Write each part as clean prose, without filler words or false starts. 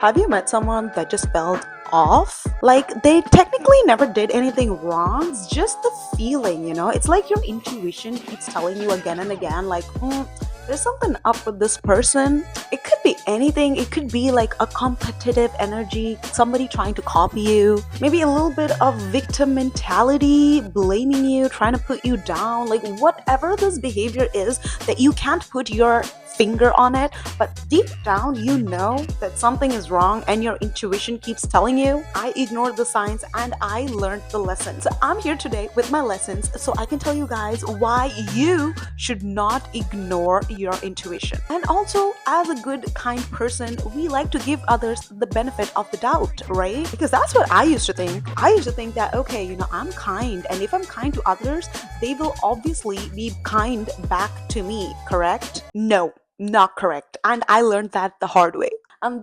Have you met someone that just felt off? Like they technically never did anything wrong. It's just the feeling, It's like your intuition keeps telling you again and again, like, there's something up with this person. It could be anything. It could be like a competitive energy, somebody trying to copy you, maybe a little bit of victim mentality, blaming you, trying to put you down, like whatever this behavior is that you can't put your finger on it, but deep down you know that something is wrong and your intuition keeps telling you. I ignored the signs and I learned the lesson. So I'm here today with my lessons so I can tell you guys why you should not ignore your intuition. And also, as a good, kind person, we like to give others the benefit of the doubt, right? Because that's what I used to think. I used to think that, okay, I'm kind, and if I'm kind to others, they will obviously be kind back to me, correct? No, not correct. And I learned that the hard way.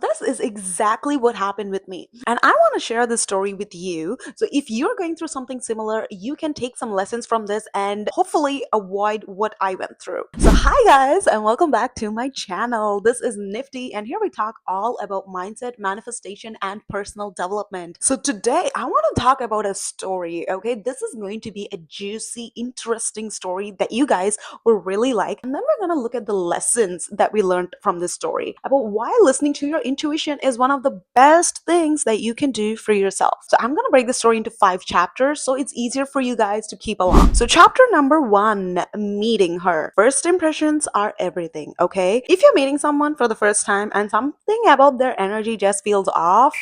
This is exactly what happened with me. And I want to share this story with you. So if you're going through something similar, you can take some lessons from this and hopefully avoid what I went through. So hi guys, and welcome back to my channel. This is Nifty, and here we talk all about mindset, manifestation, and personal development. So today I want to talk about a story, okay? This is going to be a juicy, interesting story that you guys will really like. And then we're going to look at the lessons that we learned from this story about why listening to your intuition is one of the best things that you can do for yourself. So I'm going to break the story into 5 chapters so it's easier for you guys to keep along. So chapter number 1, meeting her. First impressions are everything, okay? If you're meeting someone for the first time and something about their energy just feels off,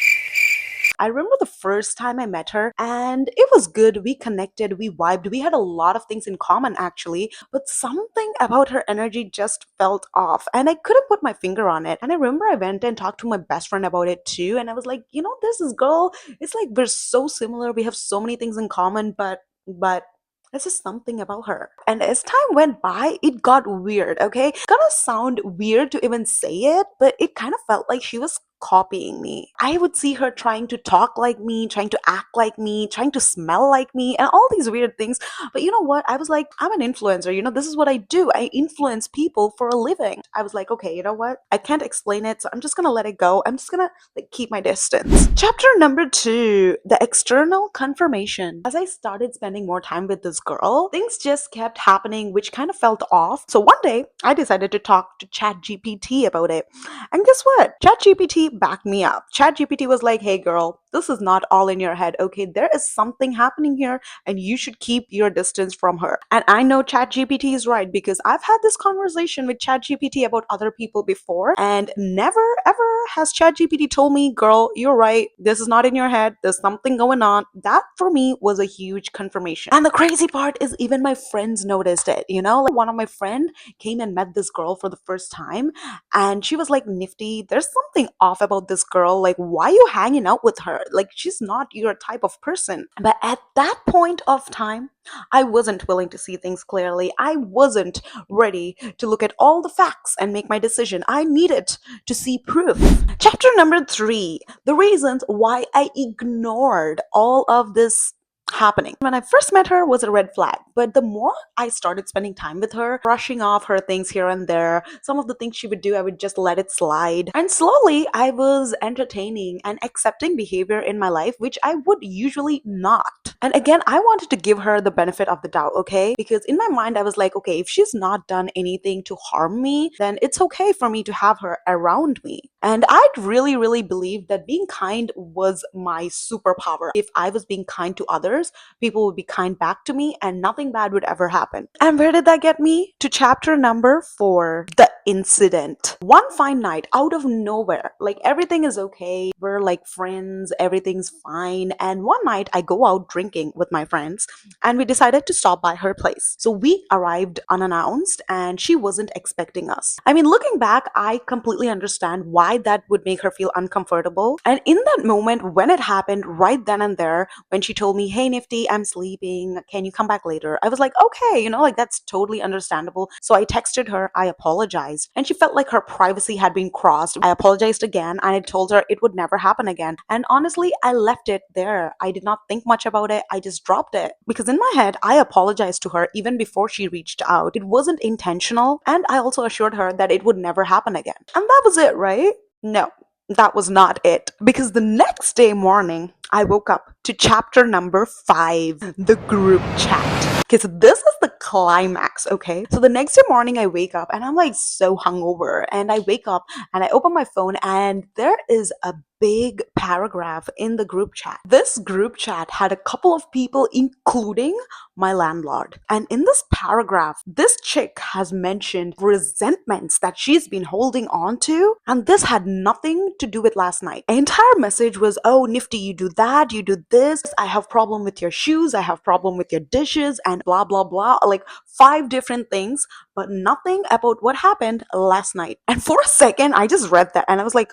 I remember the first time I met her and it was good. We connected, we vibed, we had a lot of things in common actually, but something about her energy just felt off and I couldn't put my finger on it. And I remember I went and talked to my best friend about it too. And I was like, this is girl, it's like we're so similar. We have so many things in common, but there's just something about her. And as time went by, it got weird, okay? It's gonna sound weird to even say it, but it kind of felt like she was copying me. I would see her trying to talk like me, trying to act like me, trying to smell like me, and all these weird things. But you know what? I was like, I'm an influencer. This is what I do. I influence people for a living. I was like, okay, you know what? I can't explain it, so I'm just gonna let it go. I'm just gonna keep my distance. Chapter number 2, the external confirmation. As I started spending more time with this girl, things just kept happening, which kind of felt off. So one day, I decided to talk to ChatGPT about it. And guess what? ChatGPT backed me up. ChatGPT was like, hey girl, this is not all in your head, okay? There is something happening here and you should keep your distance from her. And I know ChatGPT is right because I've had this conversation with ChatGPT about other people before, and never ever has ChatGPT told me, girl, you're right. This is not in your head. There's something going on. That for me was a huge confirmation. And the crazy part is even my friends noticed it, Like one of my friend came and met this girl for the first time and she was like, Nifty, there's something off about this girl. Like, why are you hanging out with her? Like, she's not your type of person. But at that point of time, I wasn't willing to see things clearly. I wasn't ready to look at all the facts and make my decision. I needed to see proof. Chapter number 3, the reasons why I ignored all of this happening. When I first met her was a red flag, but the more I started spending time with her, brushing off her things here and there, some of the things she would do, I would just let it slide. And slowly I was entertaining and accepting behavior in my life, which I would usually not. And again, I wanted to give her the benefit of the doubt, okay? Because in my mind, I was like, okay, if she's not done anything to harm me, then it's okay for me to have her around me. And I'd really, really believed that being kind was my superpower. If I was being kind to others, people would be kind back to me and nothing bad would ever happen. And where did that get me? To chapter number 4, the incident. One fine night, out of nowhere, like everything is okay, we're like friends, everything's fine. And one night I go out drinking with my friends and we decided to stop by her place. So we arrived unannounced and she wasn't expecting us. I mean, looking back, I completely understand why that would make her feel uncomfortable. And in that moment, when it happened, right then and there, when she told me, hey Nifty, I'm sleeping, can you come back later? I was like, okay, that's totally understandable. So I texted her, I apologized, and she felt like her privacy had been crossed. I apologized again and I told her it would never happen again. And honestly, I left it there. I did not think much about it. I just dropped it because in my head, I apologized to her even before she reached out. It wasn't intentional, and I also assured her that it would never happen again. And that was it, right? No. that was not it. Because the next day morning, I woke up to chapter number 5, the group chat. Okay, so this is the climax, okay? So the next day morning, I wake up and I'm like so hungover. And I wake up and I open my phone and there is a big paragraph in the group chat. This group chat had a couple of people, including my landlord. And in this paragraph, this chick has mentioned resentments that she's been holding on to. And this had nothing to do with last night. The entire message was, oh, Nifty, you do that, you do this. I have problem with your shoes. I have problem with your dishes and blah, blah, blah. Like 5 different things, but nothing about what happened last night. And for a second, I just read that and I was like,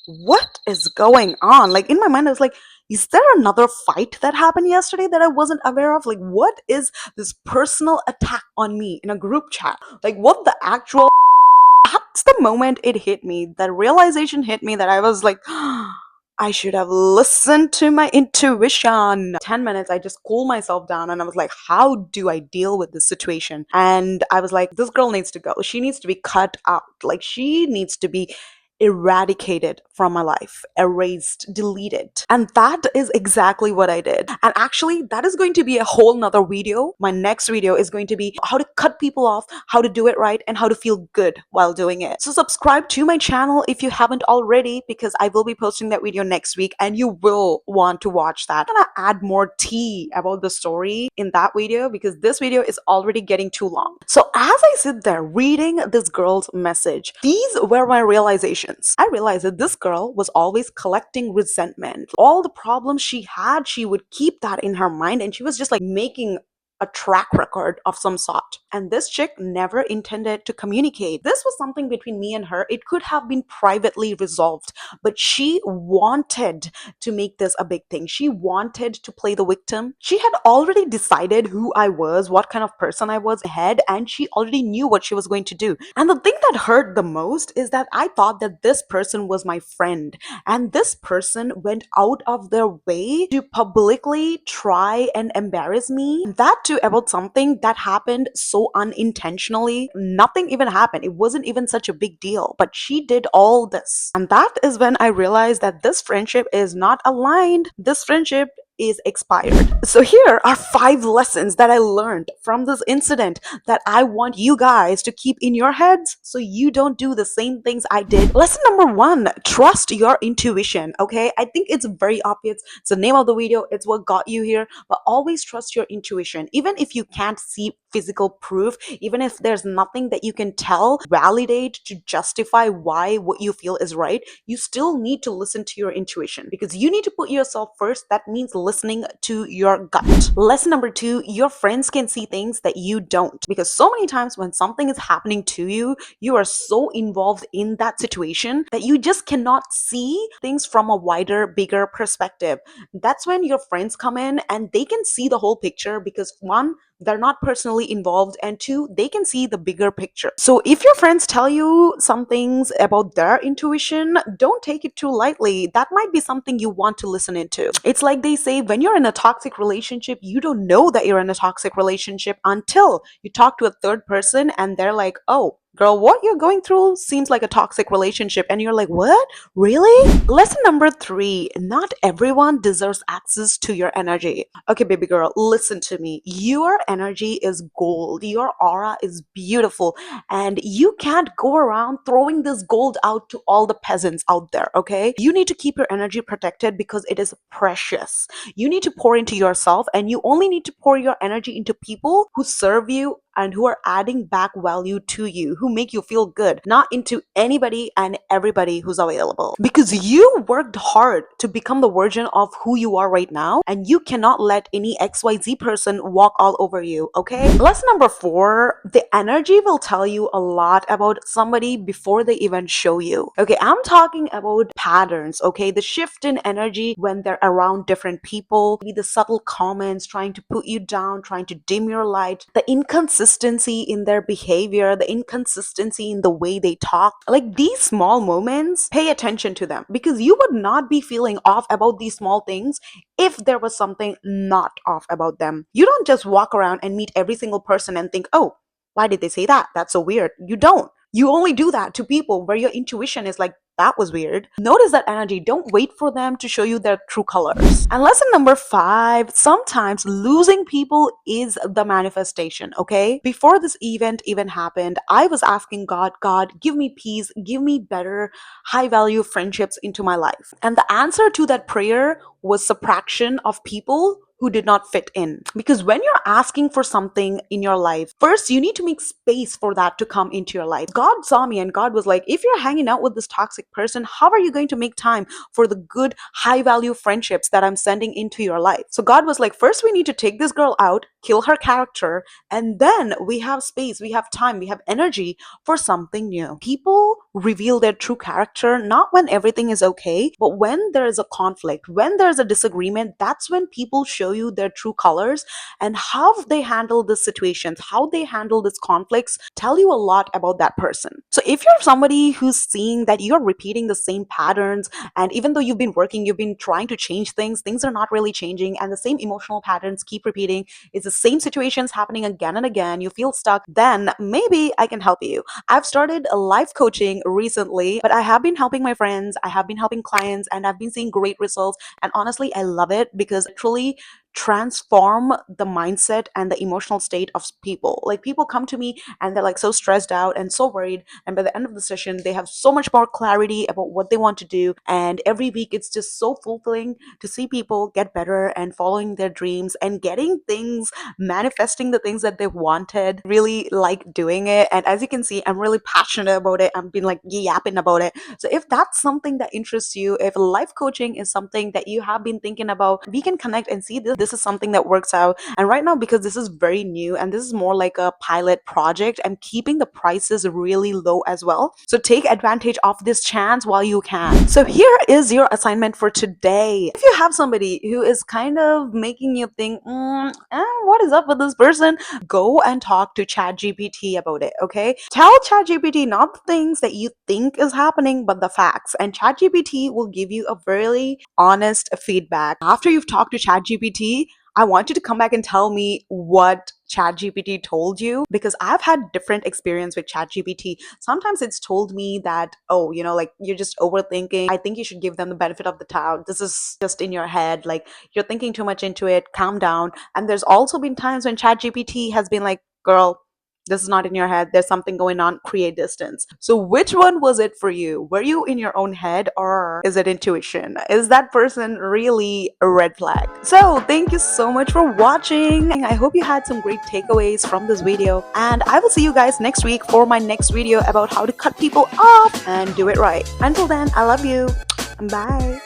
what is going on? Like in my mind, I was like, is there another fight that happened yesterday that I wasn't aware of? Like, what is this personal attack on me in a group chat? Like, what the actual? That's the moment it hit me. That realization hit me that I was like, I should have listened to my intuition. 10 minutes, I just cooled myself down and I was like, how do I deal with this situation? And I was like, this girl needs to go. She needs to be cut out. Like, she needs to be eradicated from my life, erased, deleted. And that is exactly what I did. And actually, that is going to be a whole nother video. My next video is going to be how to cut people off, how to do it right, and how to feel good while doing it. So subscribe to my channel if you haven't already, because I will be posting that video next week and you will want to watch that. I'm gonna add more tea about the story in that video because this video is already getting too long. So as I sit there reading this girl's message, these were my realizations. I realized that this girl was always collecting resentment. All the problems she had, she would keep that in her mind and she was just like making a track record of some sort. And this chick never intended to communicate. This was something between me and her. It could have been privately resolved, but she wanted to make this a big thing. She wanted to play the victim. She had already decided who I was, what kind of person I was ahead, and she already knew what she was going to do. And the thing that hurt the most is that I thought that this person was my friend, and this person went out of their way to publicly try and embarrass me. That too about something that happened so unintentionally. Nothing even happened. It wasn't even such a big deal. But she did all this. And that is when I realized that this friendship is not aligned. This friendship is expired. So here are 5 lessons that I learned from this incident that I want you guys to keep in your heads so you don't do the same things I did. Lesson number 1, trust your intuition. Okay, I think it's very obvious. It's the name of the video. It's what got you here. But always trust your intuition. Even if you can't see physical proof, even if there's nothing that you can tell, validate to justify why what you feel is right, you still need to listen to your intuition because you need to put yourself first. That means listening to your gut. Lesson number 2, your friends can see things that you don't, because so many times when something is happening to you, you are so involved in that situation that you just cannot see things from a wider, bigger perspective. That's when your friends come in and they can see the whole picture because 1, they're not personally involved, and 2, they can see the bigger picture. So if your friends tell you some things about their intuition, don't take it too lightly. That might be something you want to listen into. It's like they say, when you're in a toxic relationship, you don't know that you're in a toxic relationship until you talk to a third person and they're like, oh, girl, what you're going through seems like a toxic relationship. And you're like, what? Really? Lesson number 3, not everyone deserves access to your energy. Okay, baby girl, listen to me. Your energy is gold. Your aura is beautiful. And you can't go around throwing this gold out to all the peasants out there, okay? You need to keep your energy protected because it is precious. You need to pour into yourself, and you only need to pour your energy into people who serve you and who are adding back value to you, who make you feel good, not into anybody and everybody who's available. Because you worked hard to become the version of who you are right now, and you cannot let any XYZ person walk all over you, okay? Lesson number 4, the energy will tell you a lot about somebody before they even show you. Okay, I'm talking about patterns, okay? The shift in energy when they're around different people, maybe the subtle comments trying to put you down, trying to dim your light, the inconsistency in their behavior, the inconsistency in the way they talk. Like these small moments, pay attention to them because you would not be feeling off about these small things if there was something not off about them. You don't just walk around and meet every single person and think, oh, why did they say that? That's so weird. You don't. You only do that to people where your intuition is like, that was weird. Notice that energy. Don't wait for them to show you their true colors. And lesson number 5, sometimes losing people is the manifestation, okay? Before this event even happened, I was asking God, God, give me peace, give me better, high value friendships into my life. And the answer to that prayer was subtraction of people who did not fit in. Because when you're asking for something in your life, first you need to make space for that to come into your life. God saw me and God was like, if you're hanging out with this toxic person, how are you going to make time for the good, high value friendships that I'm sending into your life? So God was like, first we need to take this girl out, kill her character, and then we have space, we have time, we have energy for something new. People reveal their true character not when everything is okay, but when there is a conflict, when there's a disagreement. That's when people show you their true colors, and how they handle the situations, how they handle these conflicts tell you a lot about that person. So if you're somebody who's seeing that you're repeating the same patterns, and even though you've been working, you've been trying to change things are not really changing, and the same emotional patterns keep repeating, it's the same situations happening again and again, you feel stuck, then maybe I can help you. I've started a life coaching recently, but I have been helping my friends, I have been helping clients, and I've been seeing great results. And honestly, I love it because it truly transform the mindset and the emotional state of people. Like, people come to me and they're like so stressed out and so worried, and by the end of the session they have so much more clarity about what they want to do. And every week it's just so fulfilling to see people get better and following their dreams and getting things, manifesting the things that they wanted. Really like doing it, and as you can see, I'm really passionate about it. I've been like yapping about it. So if that's something that interests you, if life coaching is something that you have been thinking about, we can connect and see this is something that works out. And right now, because this is very new and this is more like a pilot project, I'm keeping the prices really low as well. So take advantage of this chance while you can. So here is your assignment for today. If you have somebody who is kind of making you think, what is up with this person, go and talk to ChatGPT about it, okay? Tell ChatGPT not the things that you think is happening, but the facts. And ChatGPT will give you a very honest feedback. After you've talked to ChatGPT, I want you to come back and tell me what ChatGPT told you, because I've had different experience with ChatGPT. Sometimes it's told me that, oh, like you're just overthinking. I think you should give them the benefit of the doubt. This is just in your head. Like, you're thinking too much into it. Calm down. And there's also been times when ChatGPT has been like, girl, this is not in your head. There's something going on. Create distance. So which one was it for you? Were you in your own head, or is it intuition? Is that person really a red flag? So thank you so much for watching. I hope you had some great takeaways from this video, and I will see you guys next week for my next video about how to cut people off and do it right. Until then, I love you. Bye.